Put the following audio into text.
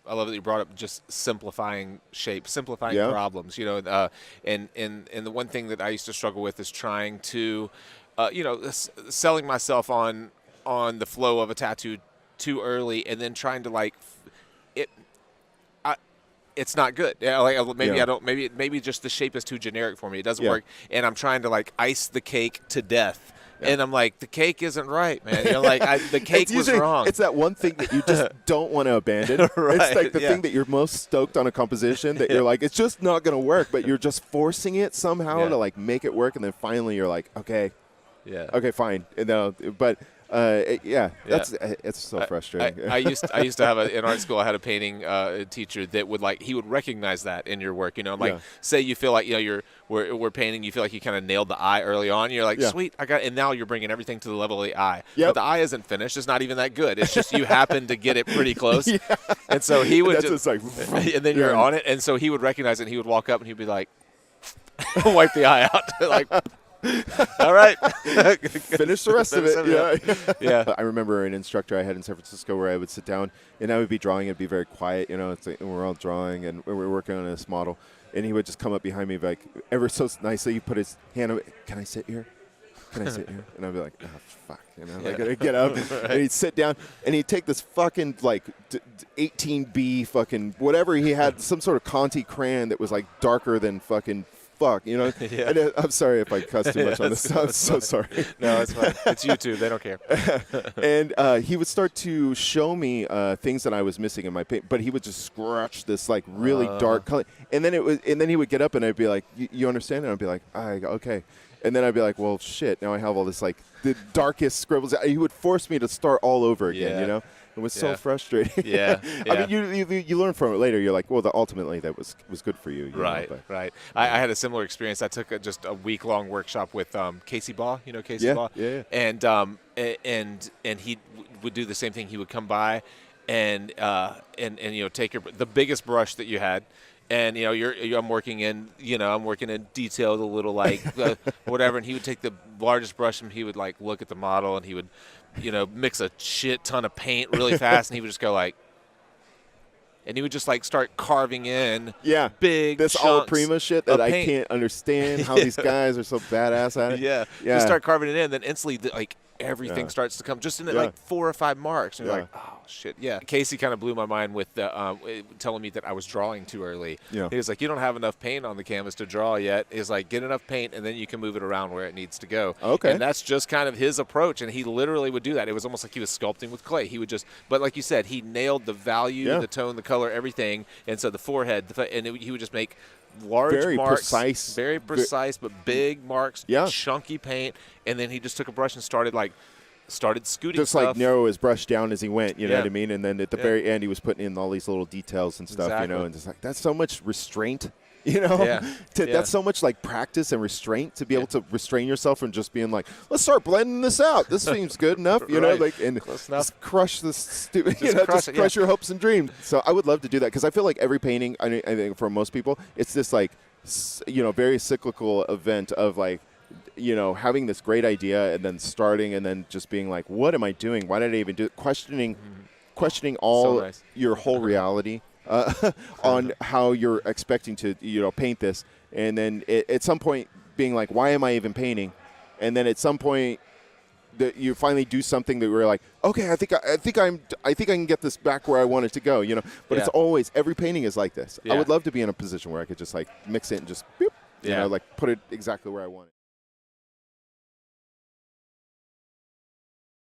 I love that you brought up just simplifying shape, simplifying Yeah. problems. And the one thing that I used to struggle with is trying to, selling myself on the flow of a tattoo too early, and then trying to it. It's not good. Yeah, maybe Yeah. I don't. Maybe just the shape is too generic for me. It doesn't Yeah. work, and I'm trying to ice the cake to death. Yeah. And I'm like, the cake isn't right, man. The cake It's was usually, wrong. It's that one thing that you just don't want to abandon. Right, It's like the yeah. thing that you're most stoked on a composition that you're like, it's just not going to work, but you're just forcing it somehow Yeah. to make it work, and then finally you're like, okay, fine. But that's it's so frustrating. I used to have in art school. I had a painting teacher that he would recognize that in your work. Say you feel like we're painting, you feel like you kind of nailed the eye early on. You're like, sweet, I got it. And now you're bringing everything to the level of the eye. Yep. But the eye isn't finished. It's not even that good. It's just you happen to get it pretty close. And so he would and then you're on it. And so he would recognize it. And he would walk up and he'd be like, wipe the eye out. All right. Finish the rest of it. Yeah. I remember an instructor I had in San Francisco where I would sit down and I would be drawing. It'd be very quiet, It's and we're all drawing and we're working on this model. And he would just come up behind me, ever so nicely, he put his hand on it. Can I sit here? Can I sit here? And I'd be like, oh, fuck. I'd get up. Right. And he'd sit down and he'd take this fucking 18B fucking whatever he had, some sort of Conti crayon that was darker than fucking fuck, Yeah. And I'm sorry if I cuss too much on this. I'm so sorry. No, it's fine. It's YouTube. They don't care. And he would start to show me things that I was missing in my paint, but he would just scratch this really dark color, and then he would get up and I'd be like, "You understand?" And I'd be like, "Okay." And then I'd be like, well, shit, now I have all this, the darkest scribbles. He would force me to start all over again, It was so frustrating. Yeah. I mean, you learn from it later. You're like, well, ultimately that was good for you. Right. I had a similar experience. I took just a week-long workshop with Casey Baugh. You know Casey Baugh? Yeah. And he would do the same thing. He would come by and take the biggest brush that you had. And I'm working in detail, the little whatever. And he would take the largest brush and he would look at the model and he would, mix a shit ton of paint really fast and he would just go and he would just start carving in big this chunks all prima shit that I paint. can't understand how these guys are so badass at it. Yeah. You start carving it in, then instantly everything starts to come just in 4 or 5 marks. And you're like, oh, shit, yeah. Casey kind of blew my mind with telling me that I was drawing too early. Yeah. He was like, you don't have enough paint on the canvas to draw yet. He's like, get enough paint, and then you can move it around where it needs to go. Okay. And that's just kind of his approach, and he literally would do that. It was almost like he was sculpting with clay. He would but like you said, he nailed the value, the tone, the color, everything. And so the forehead, he would just make large marks, very precise, but big marks, chunky paint, and then he just took a brush and started scooting just stuff. narrow his brush down as he went, you know what I mean? And then at the very end, he was putting in all these little details and stuff, and just that's so much restraint, that's so much practice and restraint to be able to restrain yourself from just being let's start blending this out. This seems good enough, and just crush this stupid, just crush your hopes and dreams. So I would love to do that because I feel like every painting, I think for most people, it's this very cyclical event of having this great idea and then starting and then just being like, what am I doing? Why did I even do it? Questioning all your whole reality on how you're expecting to, paint this. And then at some point being like, why am I even painting? And then at some point that you finally do something that we're like, okay, I think I can get this back where I want it to go, But it's always, every painting is like this. I would love to be in a position where I could just mix it and just, boop, put it exactly where I want it.